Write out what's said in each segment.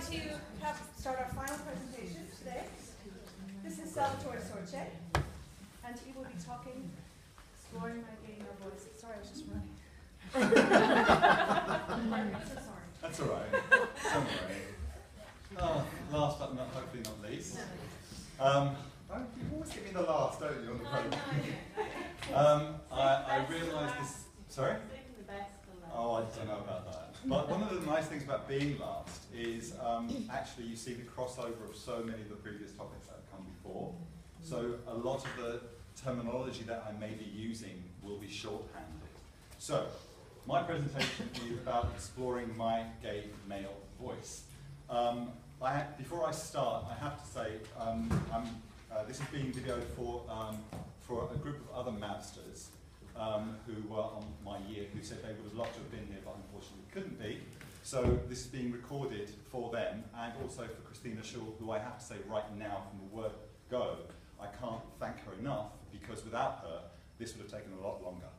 start our final presentation today. This is Salvatore Sorce, and he will be talking, exploring my gaining our voices. Sorry, I was just running. I'm so sorry. That's all right. Don't worry. Last but not, hopefully not least. You always get me the last, don't you, on the program? I realised this. Sorry? Oh, I don't know about that. But one of the nice things about being last is actually you see the crossover of so many of the previous topics that have come before. So a lot of the terminology that I may be using will be shorthanded. So my presentation is about exploring my gay male voice. Before I start, I have to say this is being videoed for a group of other Mavsters who were on my year, who said they would have loved to have been here, but unfortunately couldn't be. So this is being recorded for them, and also for Christina Shaw, who I have to say right now, from the word go, I can't thank her enough, because without her, this would have taken a lot longer.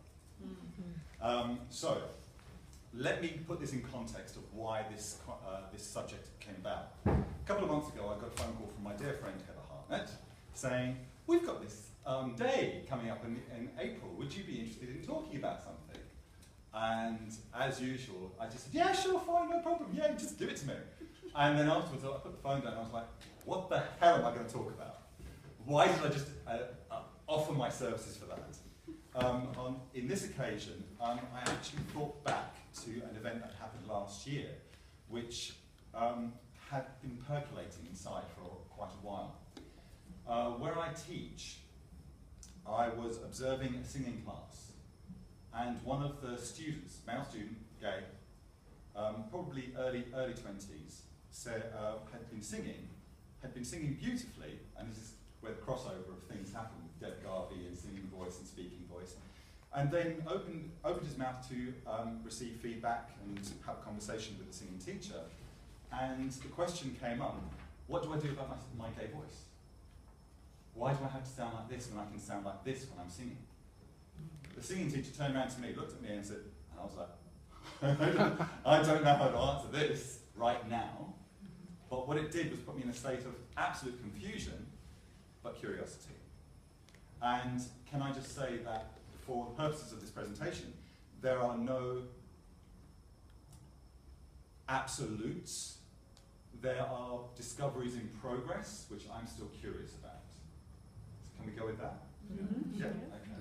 So let me put this in context of why this subject came about. A couple of months ago, I got a phone call from my dear friend Heather Hartnett saying, "We've got this day coming up in April. Would you be interested in talking about something?" And as usual, I just said, "Yeah, sure, fine, no problem. Yeah, just give it to me." And then afterwards, I put the phone down and I was like, "What the hell am I going to talk about? Why did I just offer my services for that?" In this occasion, I actually thought back to an event that happened last year, which had been percolating inside for quite a while. Where I teach, I was observing a singing class, and one of the students, male student, gay, probably early 20s, had been singing beautifully, and this is where the crossover of things happen with Deb Garvey and singing voice and speaking voice, and then opened his mouth to receive feedback and have a conversation with the singing teacher, and the question came up: what do I do about my gay voice? Why do I have to sound like this when I can sound like this when I'm singing? The singing teacher turned around to me, looked at me and said, and I was like, I don't know how to answer this right now. But what it did was put me in a state of absolute confusion, but curiosity. And can I just say that for the purposes of this presentation, there are no absolutes. There are discoveries in progress, which I'm still curious about. Can we go with that? Mm-hmm. Yeah? Okay.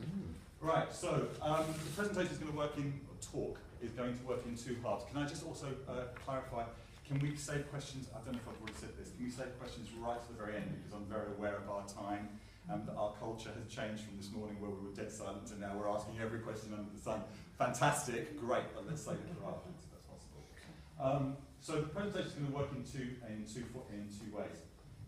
Right, so the presentation is going to work in, or talk is going to work in two parts. Can I just also clarify, can we save questions, I don't know if I've already said this, can we save questions right to the very end, because I'm very aware of our time, and that our culture has changed from this morning where we were dead silent to now we're asking every question under the sun. Fantastic, great, but let's save it for afterwards if that's possible. So the presentation is going to work in two ways.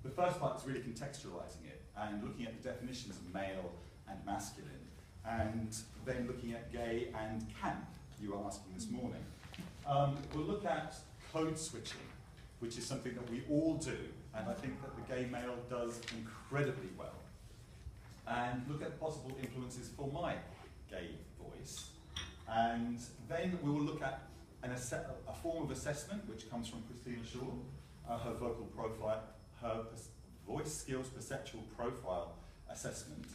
The first part is really contextualizing it and looking at the definitions of male and masculine, and then looking at gay and camp, you were asking this morning. We'll look at code switching, which is something that we all do, and I think that the gay male does incredibly well. And look at possible influences for my gay voice. And then we will look at a form of assessment which comes from Christina Shaw, her vocal profile, her voice skills perceptual profile assessment.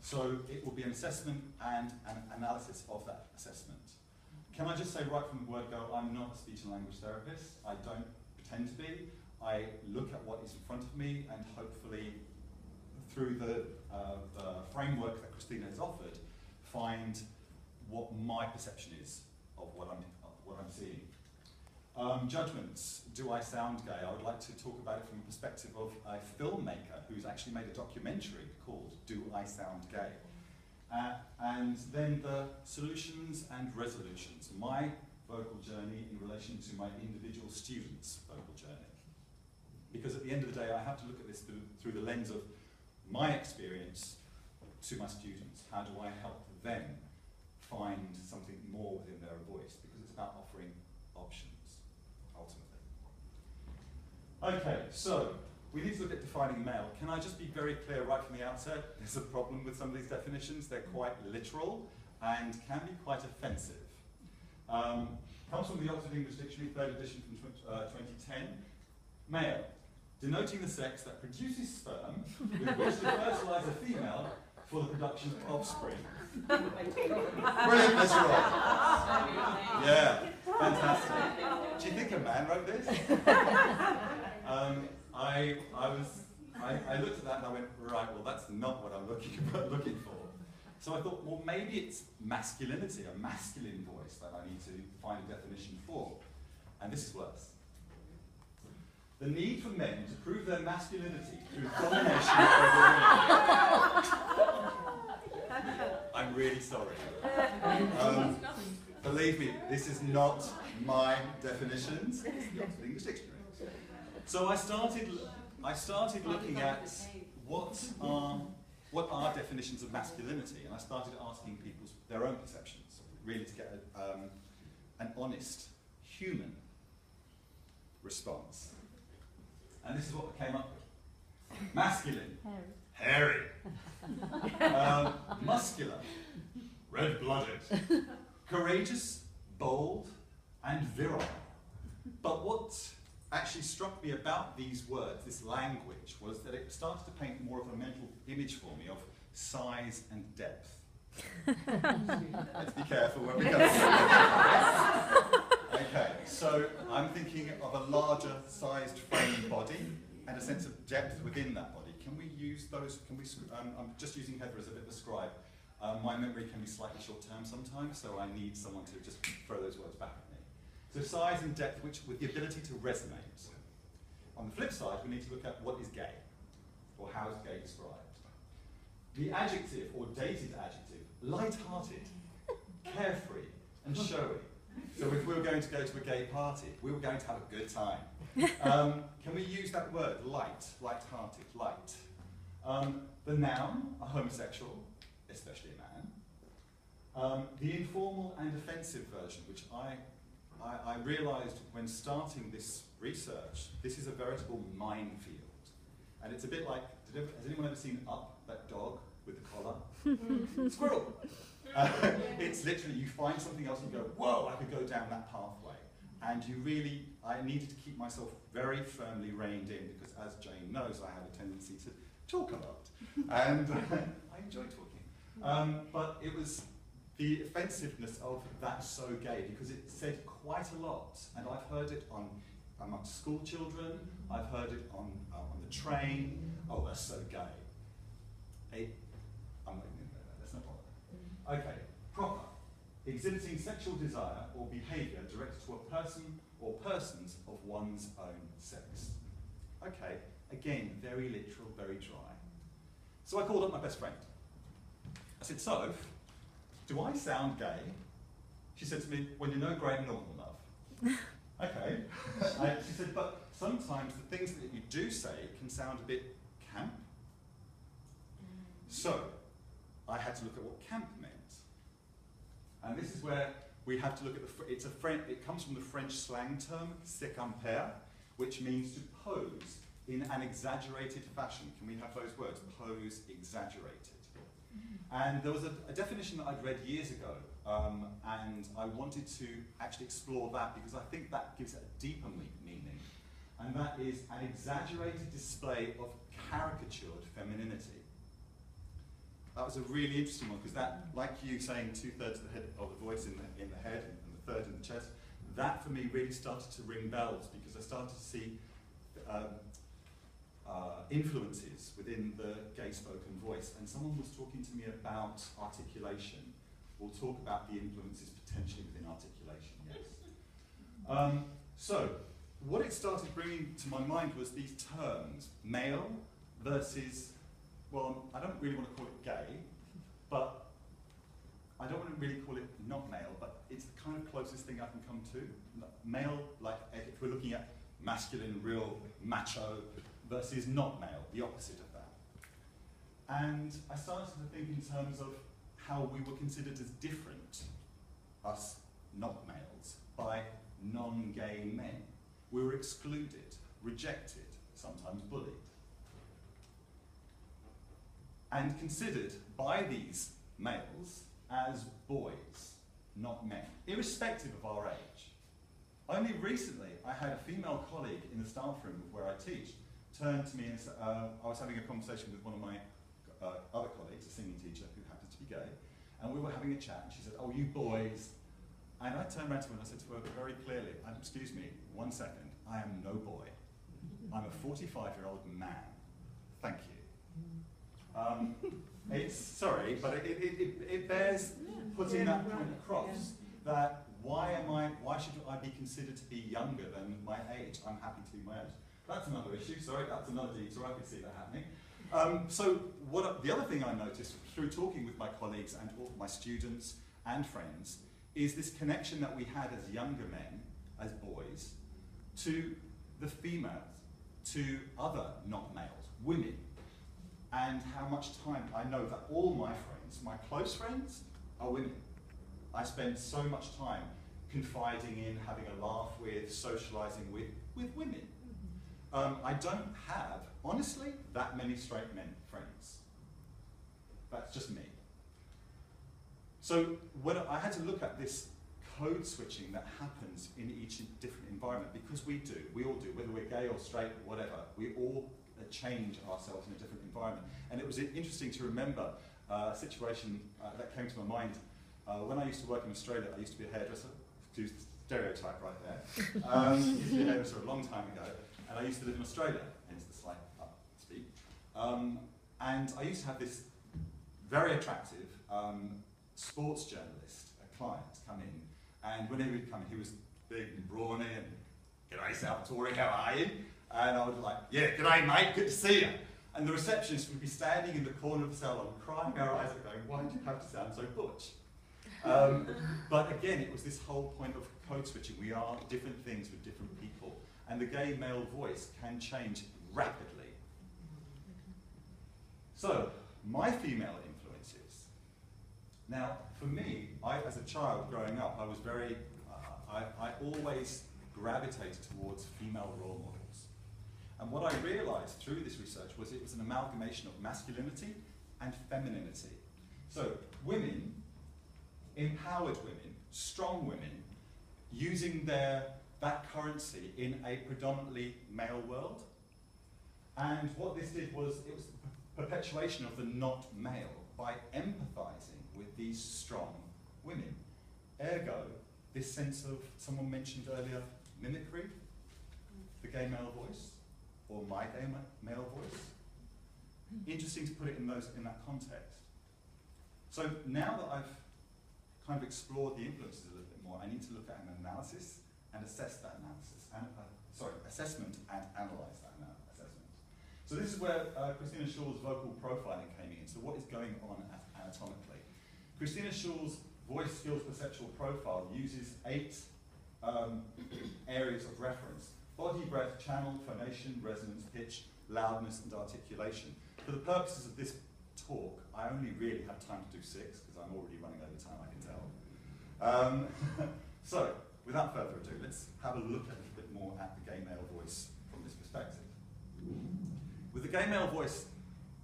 So it will be an assessment and an analysis of that assessment. Can I just say right from the word go, I'm not a speech and language therapist. I don't pretend to be. I look at what is in front of me and hopefully through the framework that Christina has offered, find what my perception is of what I'm seeing. Judgments. Do I sound gay? I would like to talk about it from the perspective of a filmmaker who's actually made a documentary called Do I Sound Gay? And then the solutions and resolutions. My vocal journey in relation to my individual students' vocal journey. Because at the end of the day, I have to look at this through the lens of my experience to my students. How do I help them find something more within their voice? Because it's about offering options, ultimately. Okay, so we need to look at defining male. Can I just be very clear right from the outset? There's a problem with some of these definitions. They're quite literal and can be quite offensive. Comes from the Oxford English Dictionary, 3rd edition from 2010. Male, denoting the sex that produces sperm with which to fertilise a female for the production of offspring. Brilliant, Miss Rob. Yeah, fantastic. Do you think a man wrote this? I looked at that and I went, right, well that's not what I'm looking for. So I thought, well maybe it's masculinity, a masculine voice that I need to find a definition for. And this is worse. The need for men to prove their masculinity through domination over women. I'm really sorry. Believe me, this is not my definitions. It's the Oxford English Dictionary. So I started looking at what are definitions of masculinity, and I started asking people their own perceptions, really to get an honest, human response. And this is what I came up with. Masculine. Hairy. Muscular. Red-blooded. Courageous, bold, and virile. But what actually struck me about these words, this language, was that it started to paint more of a mental image for me of size and depth. Let's be careful where we go. Okay, so I'm thinking of a larger sized frame body and a sense of depth within that body. Can we use those? I'm just using Heather as a bit of a scribe. My memory can be slightly short-term sometimes, so I need someone to just throw those words back at me. So size and depth, which with the ability to resonate. On the flip side, we need to look at what is gay, or how is gay described. The adjective, or dated adjective, light-hearted, carefree, and showy. So if we were going to go to a gay party, we were going to have a good time. Can we use that word, light, light-hearted, light? The noun, a homosexual, especially a man. The informal and offensive version, which I realised when starting this research, this is a veritable minefield. And it's a bit like, has anyone ever seen Up, that dog with the collar? Squirrel! It's literally, you find something else and you go, whoa, I could go down that pathway. And I needed to keep myself very firmly reined in because as Jane knows, I have a tendency to talk a lot. And I enjoy talking. But it was the offensiveness of "that's so gay" because it said quite a lot. And I've heard it amongst school children, I've heard it on the train. Oh, that's so gay. I'm not going to go there, that's no bother. Okay, proper. Exhibiting sexual desire or behaviour directed to a person or persons of one's own sex. Okay, again, very literal, very dry. So I called up my best friend. I said, so, do I sound gay? She said to me, well, you know Graham Norton, love. Okay. She said, but sometimes the things that you do say can sound a bit camp. So, I had to look at what camp meant. And this is where we have to look at it comes from the French slang term, s'écamper, which means to pose in an exaggerated fashion. Can we have those words? Pose, exaggerated. And there was a definition that I'd read years ago, and I wanted to actually explore that because I think that gives it a deeper meaning. And that is an exaggerated display of caricatured femininity. That was a really interesting one because that, like you saying 2/3 of the voice in the head and the third in the chest, that for me really started to ring bells because I started to see influences within the gay spoken voice. And someone was talking to me about articulation. We'll talk about the influences potentially within articulation, yes. So, what it started bringing to my mind was these terms, male versus, well, I don't really want to call it gay, but I don't want to really call it not male, but it's the kind of closest thing I can come to. Male, like if we're looking at masculine, real, macho, versus not male, the opposite of that. And I started to think in terms of how we were considered as different, us not males, by non-gay men. We were excluded, rejected, sometimes bullied. And considered by these males as boys, not men, irrespective of our age. Only recently, I had a female colleague in the staff room of where I teach turn to me and said, I was having a conversation with one of my other colleagues, a singing teacher who happens to be gay, and we were having a chat, and she said, "Oh, you boys." And I turned around to her and I said to her very clearly, "Excuse me, 1 second, I am no boy. I'm a 45-year-old man. Thank you." Sorry, but it bears putting that point across, that why should I be considered to be younger than my age? I'm happy to be my age. That's another issue, sorry, that's another detour, I could see that happening. So the other thing I noticed through talking with my colleagues and all my students and friends is this connection that we had as younger men, as boys, to the females, to other not males, women, and how much time I know that all my friends, my close friends, are women. I spend so much time confiding in, having a laugh with, socialising with women. I don't have, honestly, that many straight men friends. That's just me. So when I had to look at this code switching that happens in each different environment, because we all do, whether we're gay or straight or whatever, we all change ourselves in a different environment. And it was interesting to remember a situation that came to my mind. When I used to work in Australia, I used to be a hairdresser. Excuse the stereotype right there. I used to be a hairdresser a long time ago, and I used to live in Australia, hence the slight upspeak. And I used to have this very attractive sports journalist, a client, come in, and when he would come in, he was big and brawny and, "G'day Salvatore, how are you?" And I would be like, "Yeah, g'day mate, good to see you." And the receptionist would be standing in the corner of the salon, crying her eyes out, going, "Why do you have to sound so butch?" But again, it was this whole point of code switching. We are different things with different people, and the gay male voice can change rapidly. So, my female influences. Now, for me, as a child growing up, I was very, I always gravitated towards female role models. And what I realized through this research was it was an amalgamation of masculinity and femininity. So, women, empowered women, strong women, using that currency in a predominantly male world. And what this did was, it was perpetuation of the not male by empathizing with these strong women. Ergo, this sense of, someone mentioned earlier, mimicry, the gay male voice, or my gay male voice. Interesting to put it in that context. So now that I've kind of explored the influences a little bit more, I need to look at an analysis and assess that analysis, assessment and analyse that assessment. So this is where Christina Schall's vocal profiling came in. So what is going on anatomically? Christina Schall's voice skills perceptual profile uses 8 areas of reference: body, breath, channel, phonation, resonance, pitch, loudness, and articulation. For the purposes of this talk, I only really have time to do 6, because I'm already running over time, I can tell. So, without further ado, let's have a look a little bit more at the gay male voice from this perspective. With the gay male voice,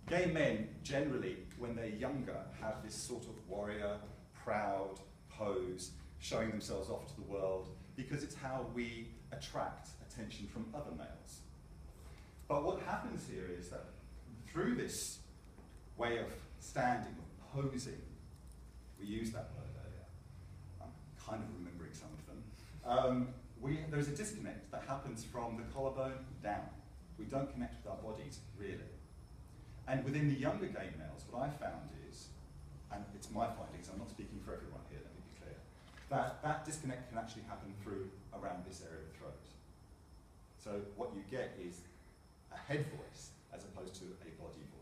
gay men generally, when they're younger, have this sort of warrior, proud pose, showing themselves off to the world, because it's how we attract attention from other males. But what happens here is that through this way of standing, of posing, we use that word earlier, I'm kind of remembering some of them, there's a disconnect that happens from the collarbone down. We don't connect with our bodies, really. And within the younger gay males, what I found is, and it's my findings, I'm not speaking for everyone here, let me be clear, that disconnect can actually happen through around this area of the throat. So what you get is a head voice as opposed to a body voice.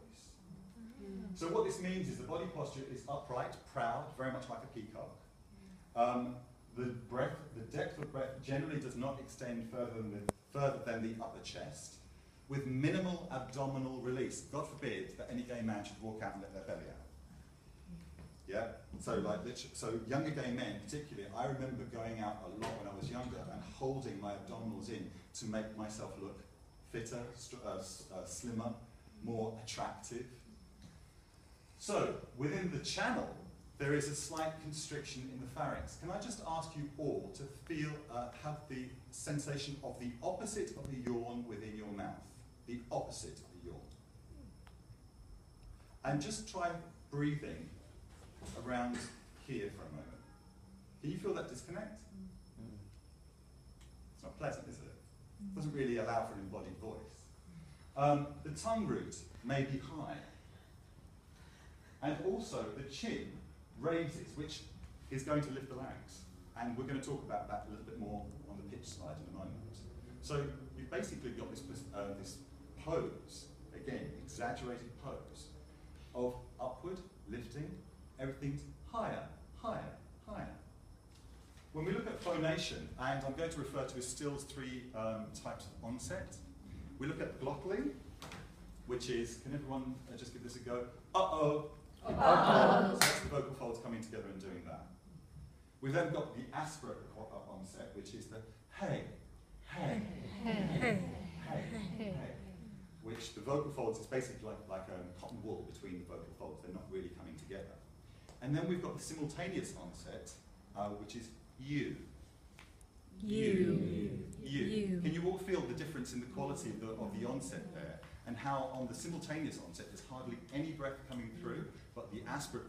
So what this means is the body posture is upright, proud, very much like a peacock. The depth of breath generally does not extend further than the upper chest, with minimal abdominal release. God forbid that any gay man should walk out and let their belly out. Yeah? So younger gay men particularly, I remember going out a lot when I was younger and holding my abdominals in to make myself look fitter, slimmer, more attractive. So, within the channel, there is a slight constriction in the pharynx. Can I just ask you all to feel, have the sensation of the opposite of a yawn within your mouth? The opposite of a yawn. And just try breathing around here for a moment. Can you feel that disconnect? It's not pleasant, is it? It doesn't really allow for an embodied voice. The tongue root may be high. And also the chin raises, which is going to lift the larynx. And we're going to talk about that a little bit more on the pitch slide in a moment. So you've basically got this pose, again, exaggerated pose, of upward, lifting, everything's higher, higher, higher. When we look at phonation, and I'm going to refer to as Still's 3 types of onset, we look at glottally, which is, can everyone just give this a go? Uh-oh. Uh-oh. So that's the vocal folds coming together and doing that. We've then got the aspirate onset, which is the hey, hey, hey, hey, hey, hey, which the vocal folds is basically like a cotton wool between the vocal folds. They're not really coming together. And then we've got the simultaneous onset, which is you. You. Can you all feel the difference in the quality of the onset there? And how on the simultaneous onset there's hardly any breath coming through, but the aspirate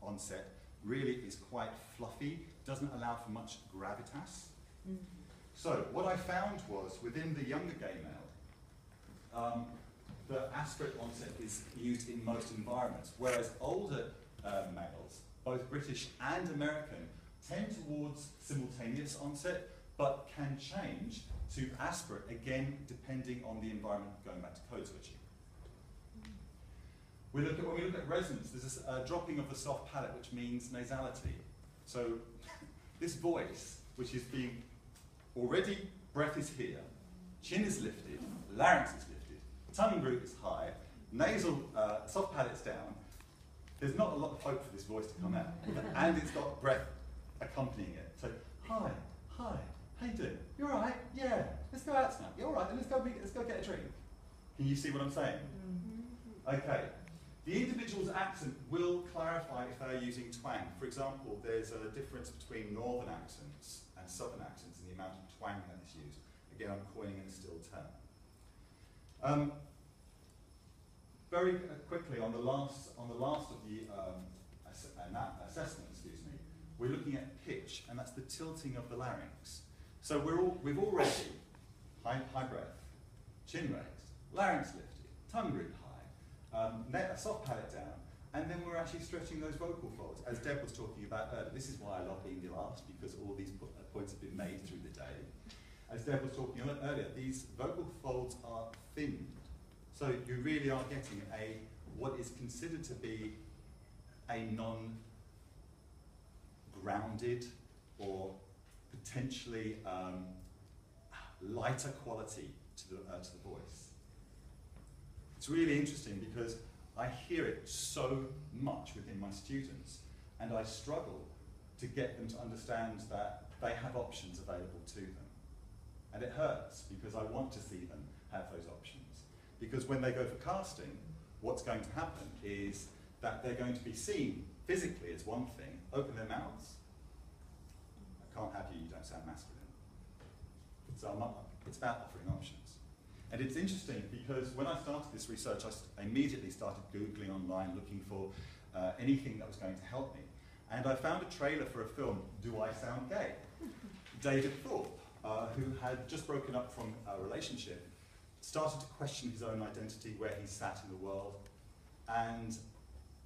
onset really is quite fluffy, doesn't allow for much gravitas. So what I found was within the younger gay male, the aspirate onset is used in most environments, whereas older males, both British and American, tend towards simultaneous onset, but can change to aspirate, again, depending on the environment, going back to code switching. When we look at resonance, there's a dropping of the soft palate, which means nasality. So this voice, which is being, already breath is here, chin is lifted, larynx is lifted, tongue root is high, nasal, soft palate's down, there's not a lot of hope for this voice to come out. And it's got breath accompanying it. So, hi, hi. How you doing? You all right? Yeah. Let's go out tonight. You all right? Then let's go get a drink. Can you see what I'm saying? Okay. The individual's accent will clarify if they're using twang. For example, there's a difference between northern accents and southern accents in the amount of twang that is used. Again, I'm coining a still term. Very quickly on the last of the assessment, we're looking at pitch, and that's the tilting of the larynx. So we've already high breath, chin raised, larynx lifted, tongue root high, soft palate down, and then we're actually stretching those vocal folds, as Deb was talking about earlier. This is why I love being the last, because all these points have been made through the day. As Deb was talking earlier, these vocal folds are thinned. So you really are getting what is considered to be a non-grounded or potentially lighter quality to the voice. It's really interesting because I hear it so much within my students, and I struggle to get them to understand that they have options available to them. And it hurts because I want to see them have those options. Because when they go for casting, what's going to happen is that they're going to be seen physically as one thing, open their mouths. I can't have you, you don't sound masculine. So it's about offering options. And it's interesting because when I started this research, I immediately started Googling online looking for anything that was going to help me. And I found a trailer for a film, Do I Sound Gay? David Thorpe, who had just broken up from a relationship, started to question his own identity, where he sat in the world. And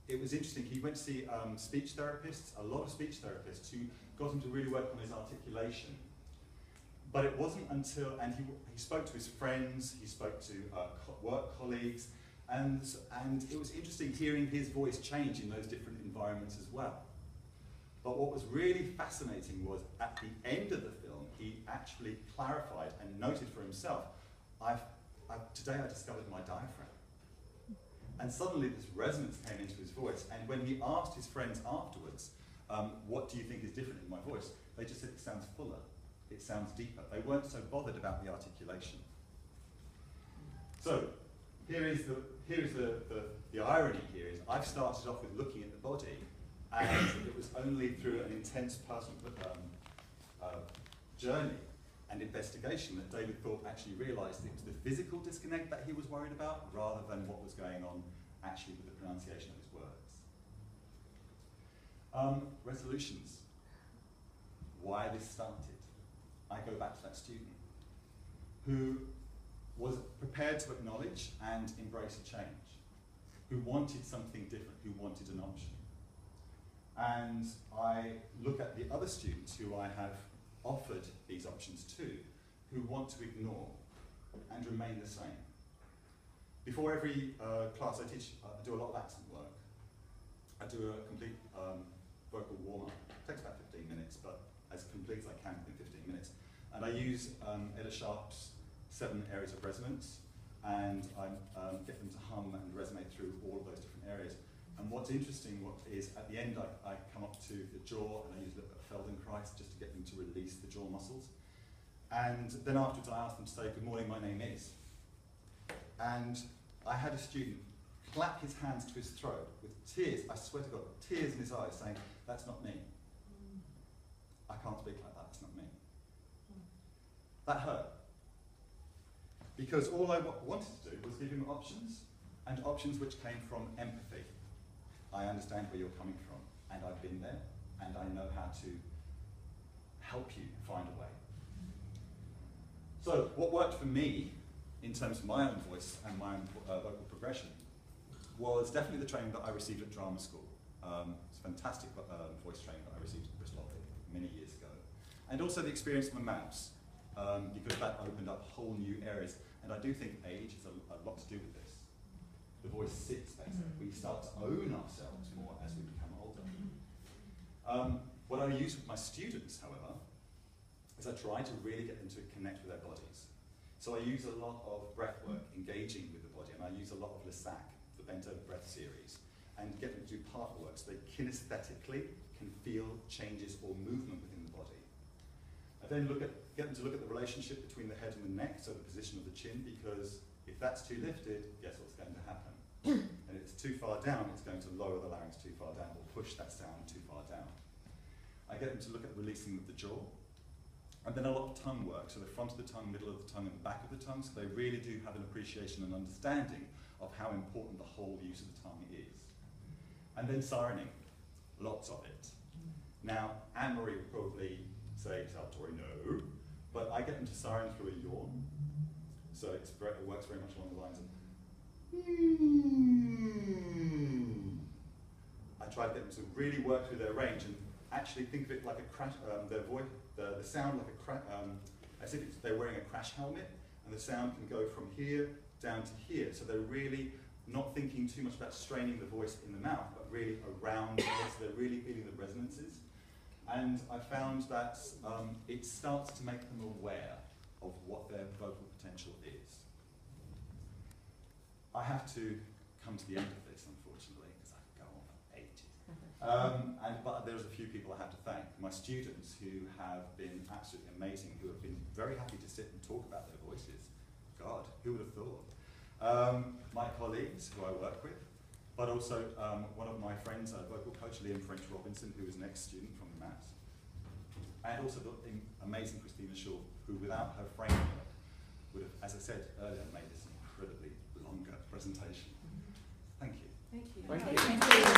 it was interesting, he went to see speech therapists, a lot of speech therapists, who got him to really work on his articulation. But it wasn't until, and he spoke to his friends, he spoke to work colleagues, and it was interesting hearing his voice change in those different environments as well. But what was really fascinating was at the end of the film, he actually clarified and noted for himself, today I discovered my diaphragm. And suddenly this resonance came into his voice, and when he asked his friends afterwards, what do you think is different in my voice? They just said it sounds fuller, it sounds deeper. They weren't so bothered about the articulation. So here is the irony here is I've started off with looking at the body, And it was only through an intense personal journey and investigation that David Thorpe actually realised it was the physical disconnect that he was worried about rather than what was going on actually with the pronunciation of his words. Resolutions. Why this started. I go back to that student who was prepared to acknowledge and embrace a change, who wanted something different, who wanted an option. And I look at the other students who I have offered these options to, who want to ignore and remain the same. Before every class I teach, I do a lot of accent work. I do a complete vocal warm-up. It takes about 15 minutes, but as complete as I can within 15 minutes. And I use Ella Sharp's 7 areas of resonance, and I get them to hum and resonate through all of those different areas. And what's interesting is at the end I come up to the jaw and I use a little bit of Feldenkrais just to get them to release the jaw muscles. And then afterwards I ask them to say, "Good morning, my name is." And I had a student clap his hands to his throat with tears, I swear to God, tears in his eyes, saying, "That's not me. I can't speak like that, that's not me." That hurt. Because all I wanted to do was give him options, and options which came from empathy. I understand where you're coming from, and I've been there, and I know how to help you find a way. So what worked for me, in terms of my own voice and my own vocal progression, was definitely the training that I received at drama school. It's a fantastic voice training that I received at Bristol many years ago. And also the experience of the mouse, because that opened up whole new areas. And I do think age has a lot to do with this. The voice sits better. We start to own ourselves more as we become older. What I use with my students, however, is I try to really get them to connect with their bodies. So I use a lot of breath work, engaging with the body, and I use a lot of Lissac, the bent over breath series, and get them to do partner work so they kinesthetically can feel changes or movement within the body. I then get them to look at the relationship between the head and the neck, so the position of the chin, because if that's too lifted, guess what's going to happen? And if it's too far down, it's going to lower the larynx too far down, or push that sound too far down. I get them to look at the releasing of the jaw, and then a lot of tongue work, so the front of the tongue, middle of the tongue, and the back of the tongue, so they really do have an appreciation and understanding of how important the whole use of the tongue is. And then sirening, lots of it. Now, Anne-Marie would probably say, "Salvatore, no," but I get them to siren through a yawn, so it works very much along the lines of I try to get them to really work through their range and actually think of it like a crash, the sound like as if they're wearing a crash helmet, and the sound can go from here down to here. So they're really not thinking too much about straining the voice in the mouth, but really around the voice, so they're really feeling the resonances. And I found that it starts to make them aware of what their vocal potential is. I have to come to the end of this, unfortunately, because I could go on for ages. But there's a few people I have to thank. My students who have been absolutely amazing, who have been very happy to sit and talk about their voices. God, who would have thought? My colleagues who I work with, but also one of my friends, vocal coach Liam French Robinson, who is an ex-student from the Mass. And also the amazing Christina Shaw, who without her framework would have, as I said earlier, made this incredibly longer presentation. Thank you. Thank you. Thank you.